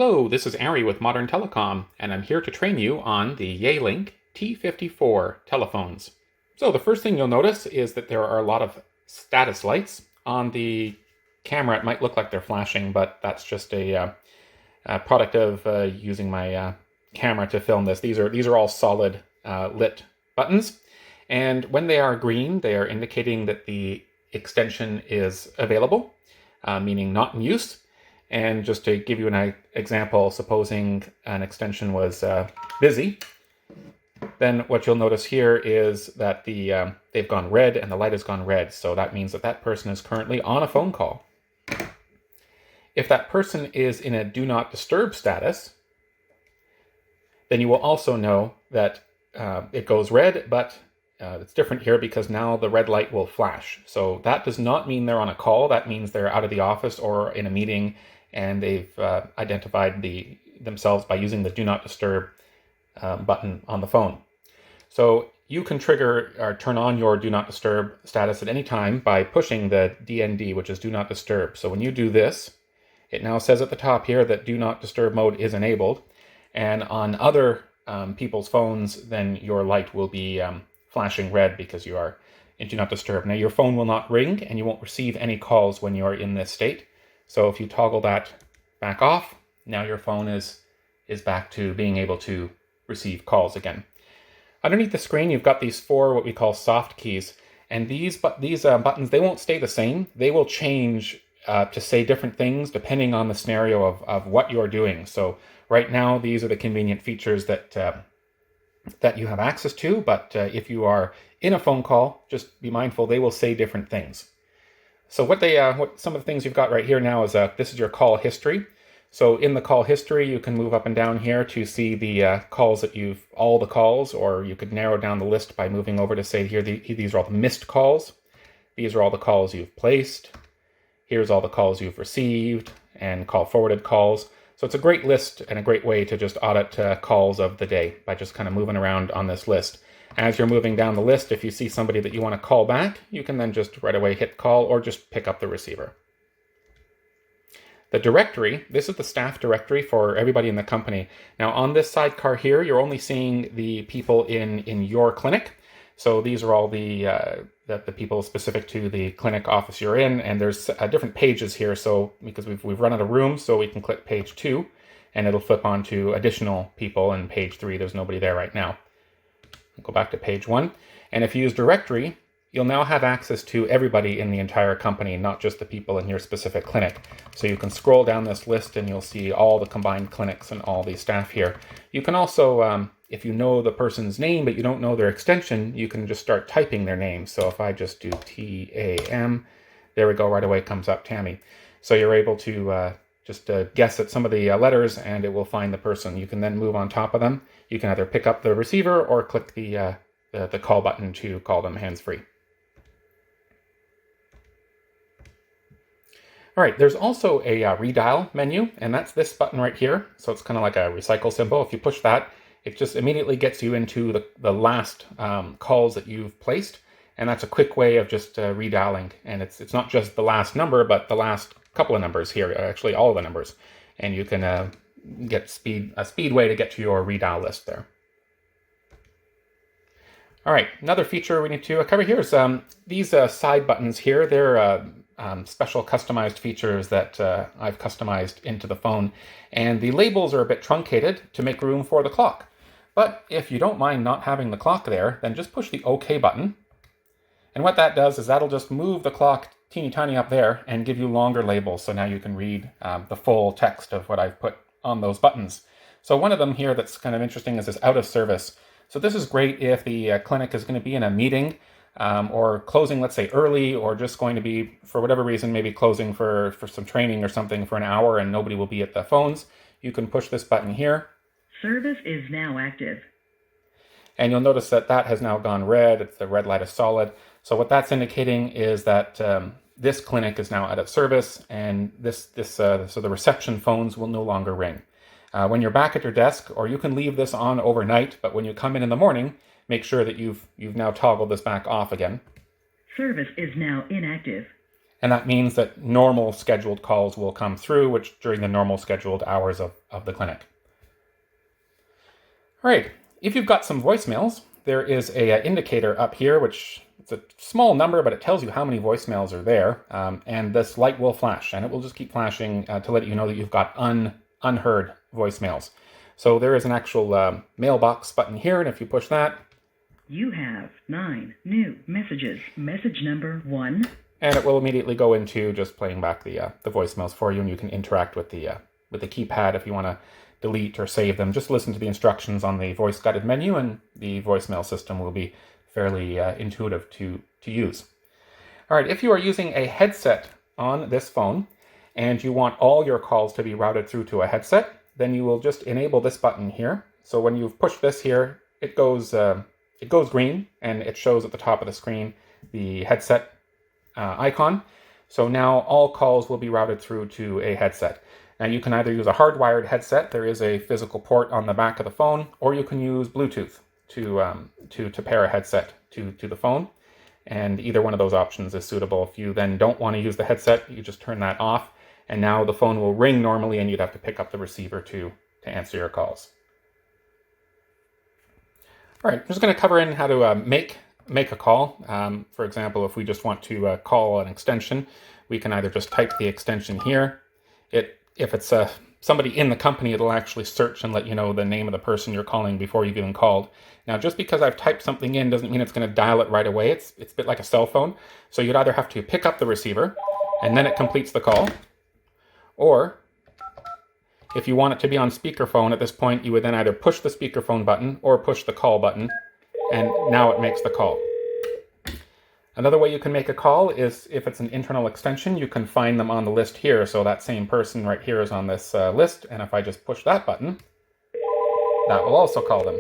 Hello, this is Ari with Modern Telecom, and I'm here to train you on the Yealink T54 telephones. So the first thing you'll notice is that there are a lot of status lights. On the camera it might look like they're flashing, but that's just a product of using my camera to film this. These are all solid lit buttons, and when they are green, they are indicating that the extension is available, meaning not in use. And just to give you an example, supposing an extension was busy, then what you'll notice here is that they've gone red and the light has gone red. So that means that that person is currently on a phone call. If that person is in a do not disturb status, then you will also know that it goes red, but it's different here because now the red light will flash. So that does not mean they're on a call. That means they're out of the office or in a meeting, and they've identified themselves by using the Do Not Disturb button on the phone. So you can trigger or turn on your Do Not Disturb status at any time by pushing the DND, which is Do Not Disturb. So when you do this, it now says at the top here that Do Not Disturb mode is enabled. And on other people's phones, then your light will be flashing red because you are in Do Not Disturb. Now your phone will not ring and you won't receive any calls when you're in this state. So if you toggle that back off, now your phone is back to being able to receive calls again. Underneath the screen, you've got these four what we call soft keys, and these buttons, they won't stay the same. They will change to say different things depending on the scenario of what you're doing. So right now, these are the convenient features that you have access to, but if you are in a phone call, just be mindful they will say different things. So what some of the things you've got right here now is this is your call history. So in the call history, you can move up and down here to see the calls that all the calls, or you could narrow down the list by moving over to say here, these are all the missed calls. These are all the calls you've placed. Here's all the calls you've received and call forwarded calls. So it's a great list and a great way to just audit calls of the day by just kind of moving around on this list. As you're moving down the list, if you see somebody that you want to call back, you can then just right away hit call or just pick up the receiver. The directory, this is the staff directory for everybody in the company. Now on this sidecar here, you're only seeing the people in your clinic. So these are all the people specific to the clinic office you're in, and there's different pages here. So because we've run out of room, so we can click page 2, and it'll flip on to additional people. And page 3, there's nobody there right now. I'll go back to page 1, and if you use directory, you'll now have access to everybody in the entire company, not just the people in your specific clinic. So you can scroll down this list and you'll see all the combined clinics and all the staff here. You can also, if you know the person's name but you don't know their extension, you can just start typing their name. So if I just do TAM, there we go, right away comes up Tammy. So you're able to just guess at some of the letters and it will find the person. You can then move on top of them. You can either pick up the receiver or click the call button to call them hands-free. All right, there's also a Redial menu, and that's this button right here. So it's kind of like a recycle symbol. If you push that, it just immediately gets you into the last calls that you've placed. And that's a quick way of just redialing. And it's not just the last number, but the last couple of numbers here, actually all of the numbers. And you can get a speed way to get to your redial list there. All right, another feature we need to cover here is these side buttons here. They're special customized features that I've customized into the phone. And the labels are a bit truncated to make room for the clock. But if you don't mind not having the clock there, then just push the OK button. And what that does is that'll just move the clock teeny tiny up there and give you longer labels. So now you can read the full text of what I've put on those buttons. So one of them here that's kind of interesting is this out of service. So this is great if the clinic is going to be in a meeting or closing, let's say early, or just going to be, for whatever reason, maybe closing for some training or something for an hour and nobody will be at the phones. You can push this button here. Service is now active. And you'll notice that that has now gone red. The red light is solid. So what that's indicating is that this clinic is now out of service, and so the reception phones will no longer ring. When you're back at your desk, or you can leave this on overnight, but when you come in the morning, make sure that you've now toggled this back off again. Service is now inactive. And that means that normal scheduled calls will come through, which during the normal scheduled hours of the clinic. All right, if you've got some voicemails, there is a indicator up here, which it's a small number, but it tells you how many voicemails are there. And this light will flash, and it will just keep flashing to let you know that you've got unheard voicemails. So there is an actual mailbox button here, and if you push that, you have 9 new messages. Message number 1. And it will immediately go into just playing back the voicemails for you, and you can interact with the keypad if you want to delete or save them. Just listen to the instructions on the voice-guided menu, and the voicemail system will be fairly intuitive to use. All right, if you are using a headset on this phone and you want all your calls to be routed through to a headset, then you will just enable this button here. So when you've pushed this here, it goes green, and it shows at the top of the screen the headset icon. So now all calls will be routed through to a headset. Now you can either use a hardwired headset, there is a physical port on the back of the phone, or you can use Bluetooth to pair a headset to the phone. And either one of those options is suitable. If you then don't want to use the headset, you just turn that off, and now the phone will ring normally, and you'd have to pick up the receiver to answer your calls. All right, I'm just going to cover in how to make a call. For example, if we just want to call an extension, we can either just type the extension here. If it's somebody in the company, it'll actually search and let you know the name of the person you're calling before you've even called. Now, just because I've typed something in doesn't mean it's going to dial it right away. It's a bit like a cell phone. So you'd either have to pick up the receiver, and then it completes the call. Or, if you want it to be on speakerphone at this point, you would then either push the speakerphone button or push the call button, and now it makes the call. Another way you can make a call is if it's an internal extension, you can find them on the list here. So that same person right here is on this list, and if I just push that button, that will also call them.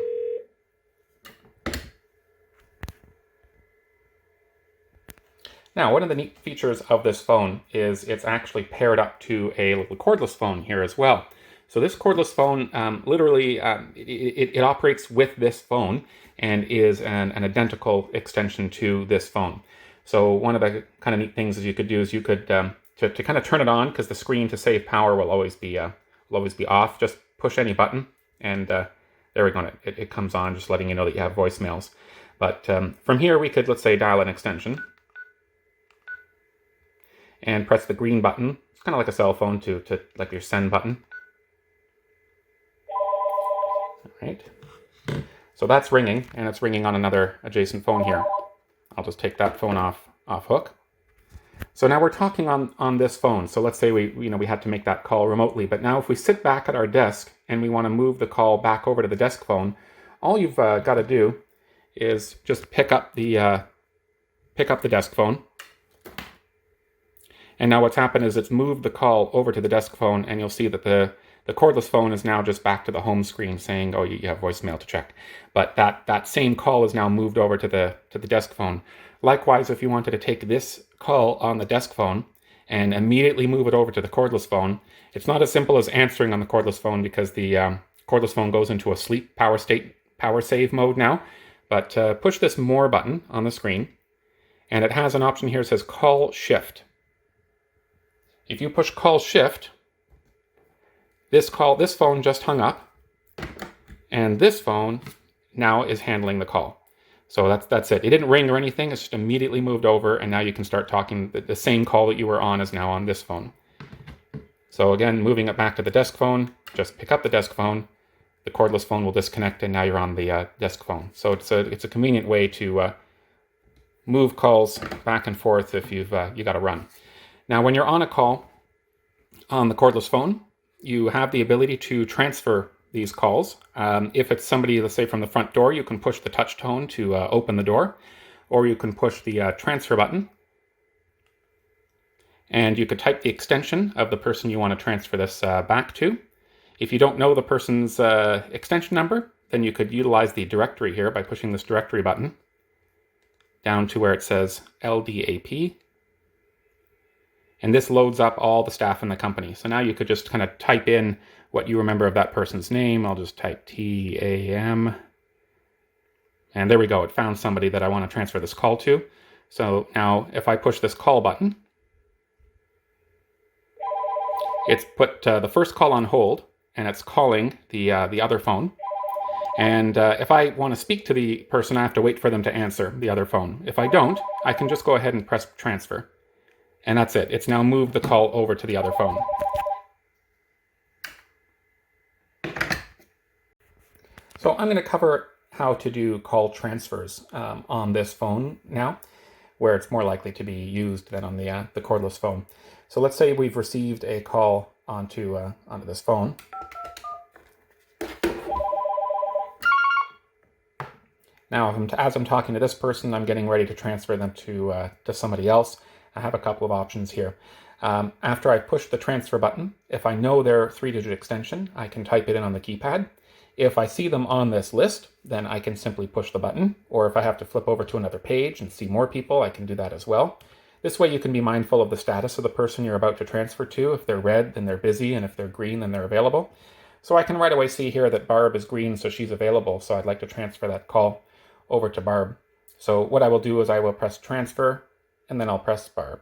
Now, one of the neat features of this phone is it's actually paired up to a little cordless phone here as well. So this cordless phone literally it operates with this phone and is an identical extension to this phone. So one of the kind of neat things is you could do is you could to kind of turn it on, because the screen to save power will always be off. Just push any button, and there we go. It comes on, just letting you know that you have voicemails. But from here we could, let's say, dial an extension and press the green button. It's kind of like a cell phone to like your send button. All right. So that's ringing, and it's ringing on another adjacent phone here. I'll just take that phone off hook. So now we're talking on this phone. So let's say we had to make that call remotely, but now if we sit back at our desk and we want to move the call back over to the desk phone, all you've got to do is just pick up the desk phone. And now what's happened is it's moved the call over to the desk phone, and you'll see that the cordless phone is now just back to the home screen saying, oh, you have voicemail to check. But that same call is now moved over to the desk phone. Likewise, if you wanted to take this call on the desk phone and immediately move it over to the cordless phone, it's not as simple as answering on the cordless phone, because the cordless phone goes into a sleep power save mode now. But push this more button on the screen, and it has an option here that says call shift. If you push call shift, this phone just hung up, and this phone now is handling the call. So that's it. It didn't ring or anything. It's just immediately moved over, and now you can start talking. The same call that you were on is now on this phone. So again, moving it back to the desk phone, just pick up the desk phone. The cordless phone will disconnect, and now you're on the desk phone. So it's a convenient way to move calls back and forth if you got to run. Now, when you're on a call on the cordless phone, you have the ability to transfer these calls. If it's somebody, let's say, from the front door, you can push the touch tone to open the door, or you can push the transfer button, and you could type the extension of the person you want to transfer this back to. If you don't know the person's extension number, then you could utilize the directory here by pushing this directory button down to where it says LDAP. And this loads up all the staff in the company. So now you could just kind of type in what you remember of that person's name. I'll just type TAM. And there we go. It found somebody that I want to transfer this call to. So now if I push this call button, it's put the first call on hold, and it's calling the other phone. And if I want to speak to the person, I have to wait for them to answer the other phone. If I don't, I can just go ahead and press transfer. And that's it. It's now moved the call over to the other phone. So I'm going to cover how to do call transfers on this phone now, where it's more likely to be used than on the cordless phone. So let's say we've received a call onto this phone. Now, as I'm talking to this person, I'm getting ready to transfer them to somebody else. I have a couple of options here. After I push the transfer button, if I know their 3-digit extension, I can type it in on the keypad. If I see them on this list, then I can simply push the button. Or if I have to flip over to another page and see more people, I can do that as well. This way you can be mindful of the status of the person you're about to transfer to. If they're red, then they're busy, and if they're green, then they're available. So I can right away see here that Barb is green, so she's available, so I'd like to transfer that call over to Barb. So what I will do is I will press transfer, and then I'll press Barb.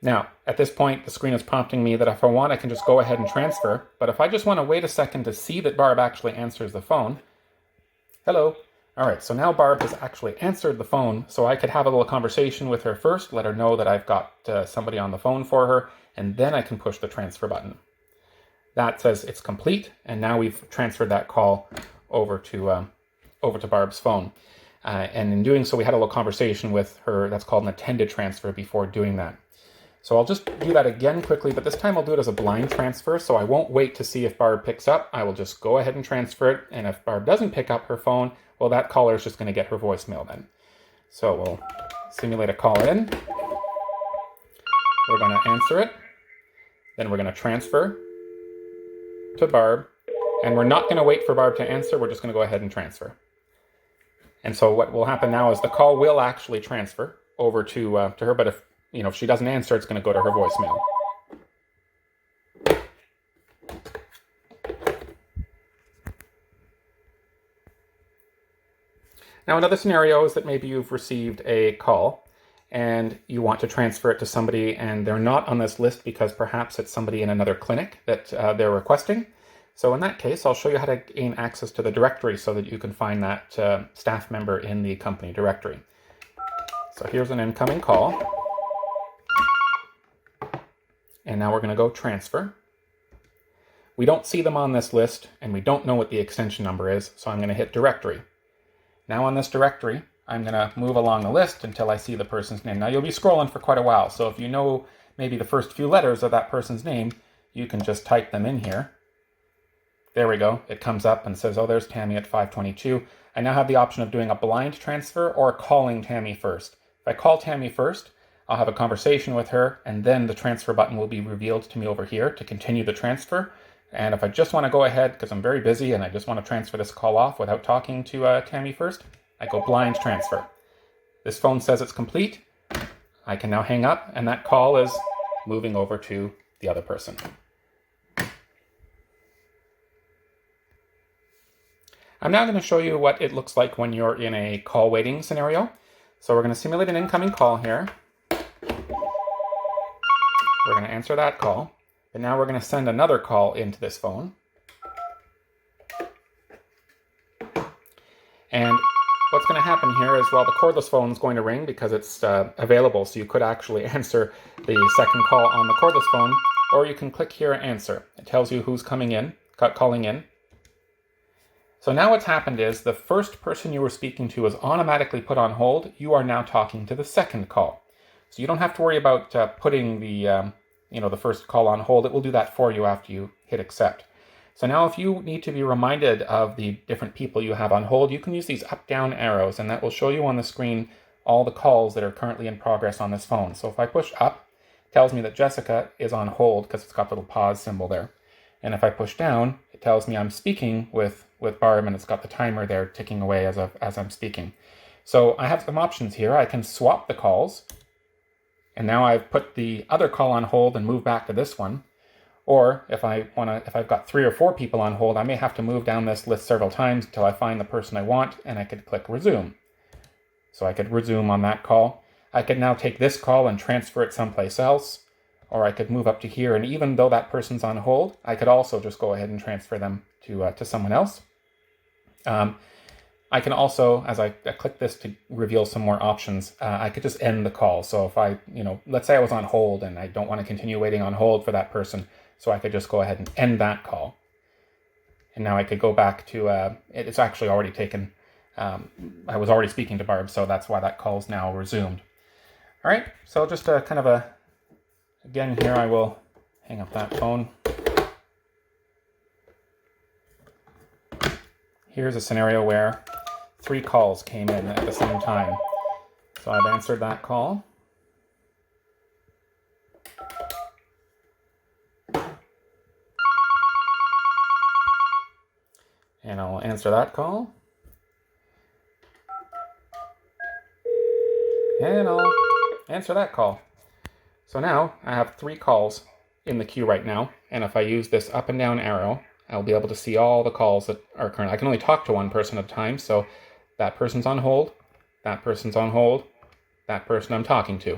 Now, at this point, the screen is prompting me that if I want, I can just go ahead and transfer. But if I just want to wait a second to see that Barb actually answers the phone. Hello. All right, so now Barb has actually answered the phone, so I could have a little conversation with her first, let her know that I've got somebody on the phone for her, and then I can push the transfer button. That says it's complete, and now we've transferred that call over to Barb's phone. And in doing so, we had a little conversation with her. That's called an attended transfer before doing that. So I'll just do that again quickly, but this time I'll do it as a blind transfer, so I won't wait to see if Barb picks up. I will just go ahead and transfer it, and if Barb doesn't pick up her phone, well, that caller is just going to get her voicemail then. So we'll simulate a call in. We're going to answer it. Then we're going to transfer to Barb, and we're not going to wait for Barb to answer. We're just going to go ahead and transfer. And so what will happen now is the call will actually transfer over to her, but if she doesn't answer, it's going to go to her voicemail. Now, another scenario is that maybe you've received a call and you want to transfer it to somebody and they're not on this list because perhaps it's somebody in another clinic that they're requesting. So in that case, I'll show you how to gain access to the directory so that you can find that staff member in the company directory. So here's an incoming call. And now we're going to go transfer. We don't see them on this list, and we don't know what the extension number is, so I'm going to hit directory. Now on this directory, I'm going to move along the list until I see the person's name. Now you'll be scrolling for quite a while, so if you know maybe the first few letters of that person's name, you can just type them in here. There we go. It comes up and says, oh, there's Tammy at 522. I now have the option of doing a blind transfer or calling Tammy first. If I call Tammy first, I'll have a conversation with her, and then the transfer button will be revealed to me over here to continue the transfer. And if I just want to go ahead, because I'm very busy and I just want to transfer this call off without talking to Tammy first, I go blind transfer. This phone says it's complete. I can now hang up, and that call is moving over to the other person. I'm now going to show you what it looks like when you're in a call waiting scenario. So we're going to simulate an incoming call here. We're going to answer that call, and now we're going to send another call into this phone. And what's going to happen here is, well, the cordless phone is going to ring because it's available, so you could actually answer the second call on the cordless phone, or you can click here and answer. It tells you who's calling in. So now what's happened is the first person you were speaking to is automatically put on hold. You are now talking to the second call. So you don't have to worry about putting the first call on hold. It will do that for you after you hit accept. So now if you need to be reminded of the different people you have on hold, you can use these up-down arrows, and that will show you on the screen all the calls that are currently in progress on this phone. So if I push up, it tells me that Jessica is on hold because it's got the little pause symbol there. And if I push down, it tells me I'm speaking with Barb, and it's got the timer there ticking away as I'm speaking. So I have some options here. I can swap the calls. And now I've put the other call on hold and move back to this one. Or if I've got 3 or 4 people on hold, I may have to move down this list several times until I find the person I want, and I could click resume. So I could resume on that call. I could now take this call and transfer it someplace else. or I could move up to here, and even though that person's on hold, I could also just go ahead and transfer them to someone else. I can also, as I click this to reveal some more options, I could just end the call. So if I, let's say I was on hold and I don't want to continue waiting on hold for that person, so I could just go ahead and end that call. And now I could go back to, it's actually already taken, I was already speaking to Barb, so that's why that call is now resumed. All right, so just kind of again here, I will hang up that phone. Here's a scenario where 3 calls came in at the same time. So I've answered that call. And I'll answer that call. And I'll answer that call. So now I have 3 calls in the queue right now. And if I use this up and down arrow, I'll be able to see all the calls that are current. I can only talk to one person at a time, so that person's on hold, that person's on hold, that person I'm talking to.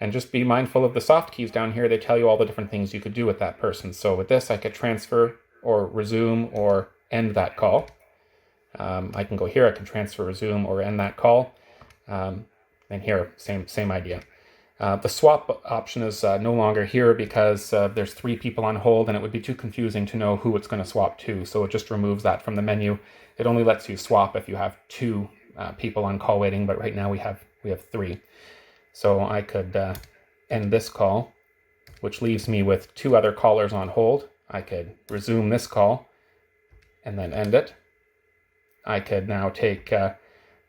And just be mindful of the soft keys down here. They tell you all the different things you could do with that person. So with this, I could transfer or resume or end that call. I can go here, I can transfer, resume, or end that call. And here, same idea. The swap option is no longer here because there's 3 people on hold and it would be too confusing to know who it's going to swap to. So it just removes that from the menu. It only lets you swap if you have 2 people on call waiting, but right now we have 3. So I could end this call, which leaves me with 2 other callers on hold. I could resume this call and then end it. I could now take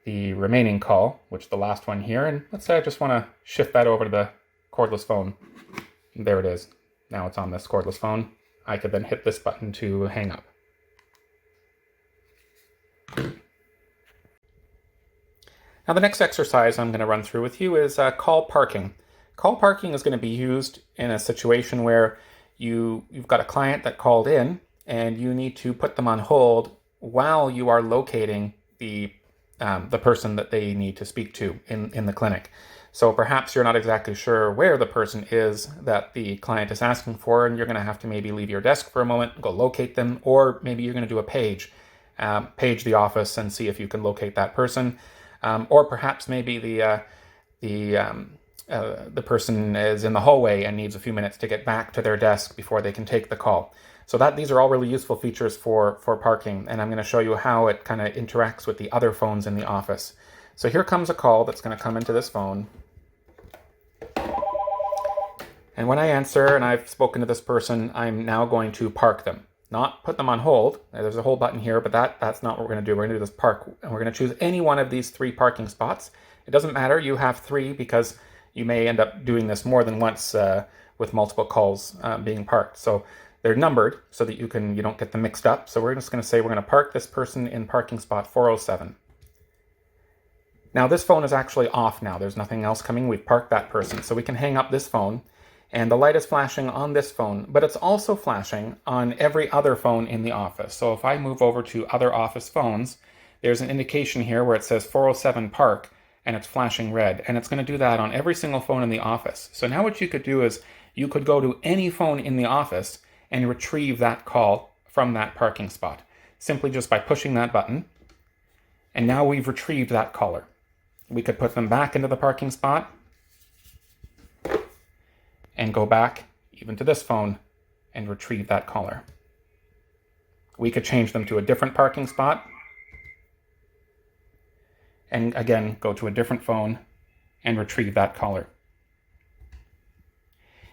the remaining call, which is the last one here, and let's say I just want to shift that over to the cordless phone. There it is. Now it's on this cordless phone. I could then hit this button to hang up. Now the next exercise I'm going to run through with you is call parking. Call parking is going to be used in a situation where you've got a client that called in and you need to put them on hold while you are locating the person that they need to speak to in the clinic. So perhaps you're not exactly sure where the person is that the client is asking for, and you're going to have to maybe leave your desk for a moment, go locate them, or maybe you're going to do a page the office and see if you can locate that person, or perhaps maybe the person is in the hallway and needs a few minutes to get back to their desk before they can take the call. So these are all really useful features for parking, and I'm going to show you how it kind of interacts with the other phones in the office. So here comes a call that's going to come into this phone. And when I answer and I've spoken to this person, I'm now going to park them. Not put them on hold. There's a hold button here, but that's not what we're going to do. We're going to do this park, and we're going to choose any one of these 3 parking spots. It doesn't matter. You have 3 because you may end up doing this more than once with multiple calls being parked. So they're numbered so that you don't get them mixed up. So we're just going to say we're going to park this person in parking spot 407. Now this phone is actually off now. There's nothing else coming. We've parked that person. So we can hang up this phone, and the light is flashing on this phone, but it's also flashing on every other phone in the office. So if I move over to other office phones, there's an indication here where it says 407 park, and it's flashing red, and it's going to do that on every single phone in the office. So now what you could do is you could go to any phone in the office and retrieve that call from that parking spot, simply just by pushing that button. And now we've retrieved that caller. We could put them back into the parking spot and go back even to this phone and retrieve that caller. We could change them to a different parking spot and again go to a different phone and retrieve that caller.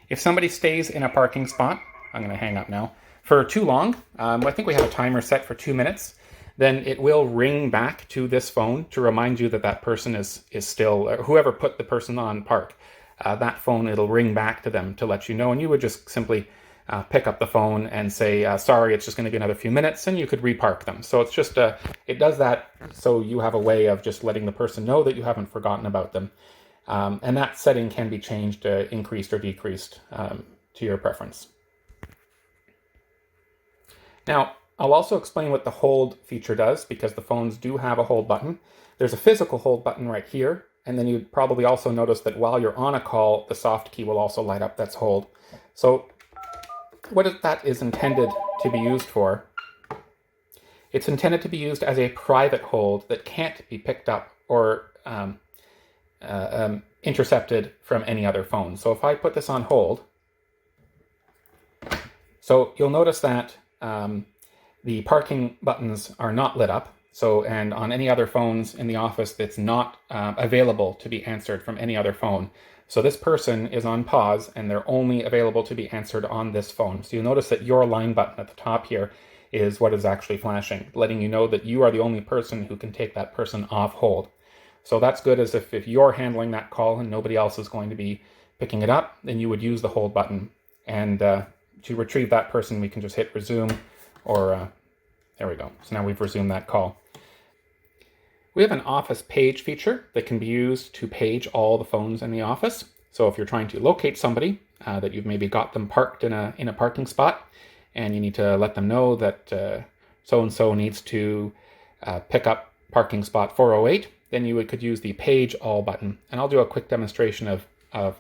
If somebody stays in a parking spot, I'm going to hang up now, for too long, I think we have a timer set for 2 minutes, then it will ring back to this phone to remind you that that person is still, whoever put the person on park, that phone, it'll ring back to them to let you know, and you would just simply pick up the phone and say, sorry, it's just going to be another few minutes, and you could repark them. So it's just, it does that so you have a way of just letting the person know that you haven't forgotten about them. And that setting can be changed, increased or decreased to your preference. Now, I'll also explain what the hold feature does, because the phones do have a hold button. There's a physical hold button right here, And then you'd probably also notice that while you're on a call, the soft key will also light up. That's hold. So what that is intended to be used for, it's intended to be used as a private hold that can't be picked up or intercepted from any other phone. So if I put this on hold, so you'll notice that the parking buttons are not lit up. So, and on any other phones in the office, it's not available to be answered from any other phone. So this person is on pause and they're only available to be answered on this phone. So you'll notice that your line button at the top here is what is actually flashing, letting you know that you are the only person who can take that person off hold. So that's good, as if you're handling that call and nobody else is going to be picking it up, then you would use the hold button. And to retrieve that person, we can just hit resume, or there we go. So now we've resumed that call. We have an office page feature that can be used to page all the phones in the office. So if you're trying to locate somebody, that you've maybe got them parked in a parking spot, and you need to let them know that so-and-so needs to pick up parking spot 408, then you could use the page all button. And I'll do a quick demonstration of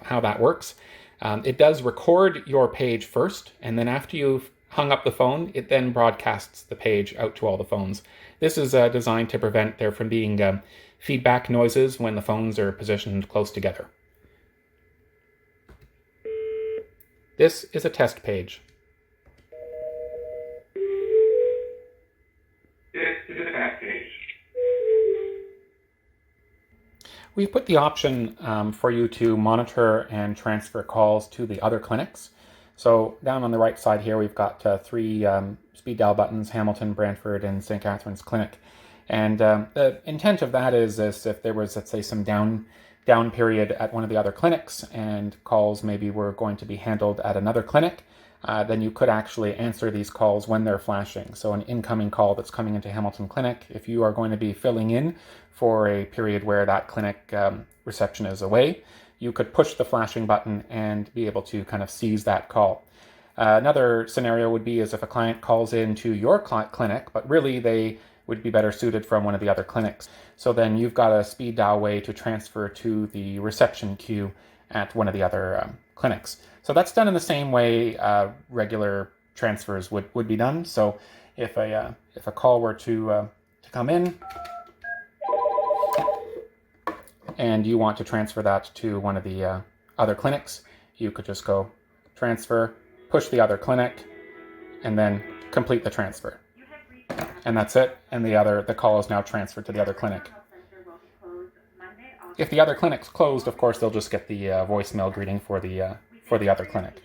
how that works. It does record your page first, and then after you've hung up the phone, it then broadcasts the page out to all the phones. This is designed to prevent there from being feedback noises when the phones are positioned close together. This is a test page. This is a test page. We've put the option for you to monitor and transfer calls to the other clinics. So down on the right side here, we've got 3 speed dial buttons: Hamilton, Brantford, and St. Catharines Clinic. And the intent of that is if there was, let's say, some down period at one of the other clinics and calls maybe were going to be handled at another clinic, then you could actually answer these calls when they're flashing. So an incoming call that's coming into Hamilton Clinic, if you are going to be filling in for a period where that clinic reception is away, you could push the flashing button and be able to kind of seize that call. Another scenario would be as if a client calls into your clinic, but really they would be better suited from one of the other clinics. So then you've got a speed dial way to transfer to the reception queue at one of the other clinics. So that's done in the same way regular transfers would be done. So if a call were to come in, and you want to transfer that to one of the other clinics, you could just go transfer, push the other clinic, and then complete the transfer. And that's it, and the call is now transferred to the other clinic. If the other clinic's closed, of course, they'll just get the voicemail greeting for the other clinic.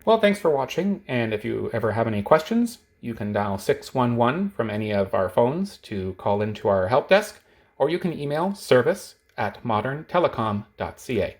Well, thanks for watching, and if you ever have any questions, you can dial 611 from any of our phones to call into our help desk, or you can email service@moderntelecom.ca.